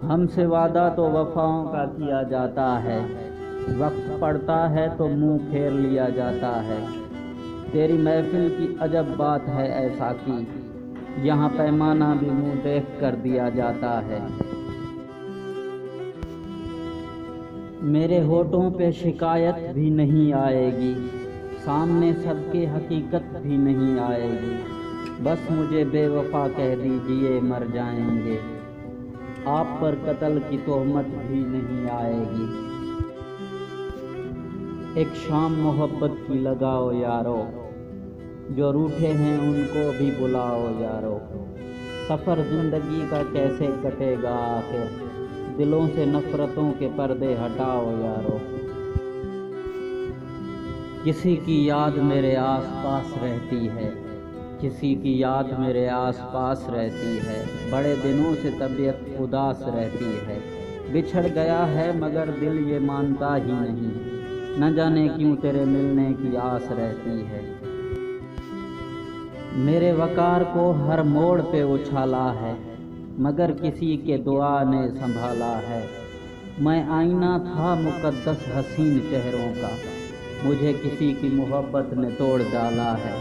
हमसे वादा तो वफाओं का किया जाता है, वक्त पड़ता है तो मुंह फेर लिया जाता है। तेरी महफिल की अजब बात है ऐसा कि यहाँ पैमाना भी मुंह देख कर दिया जाता है। मेरे होठों पे शिकायत भी नहीं आएगी, सामने सबके हकीकत भी नहीं आएगी। बस मुझे बेवफा कह दीजिए मर जाएंगे, आप पर कत्ल की तोहमत भी नहीं आएगी। एक शाम मोहब्बत की लगाओ यारो, जो रूठे हैं उनको भी बुलाओ यारो। सफ़र ज़िंदगी का कैसे कटेगा आखिर, दिलों से नफ़रतों के पर्दे हटाओ यारो। किसी की याद मेरे आस पास रहती है, किसी की याद मेरे आस पास रहती है। बड़े दिनों से तबीयत उदास रहती है, बिछड़ गया है मगर दिल ये मानता ही नहीं। न जाने क्यों तेरे मिलने की आस रहती है। मेरे वकार को हर मोड़ पे उछाला है, मगर किसी के दुआ ने संभाला है। मैं आईना था मुकद्दस हसीन चेहरों का, मुझे किसी की मोहब्बत ने तोड़ डाला है।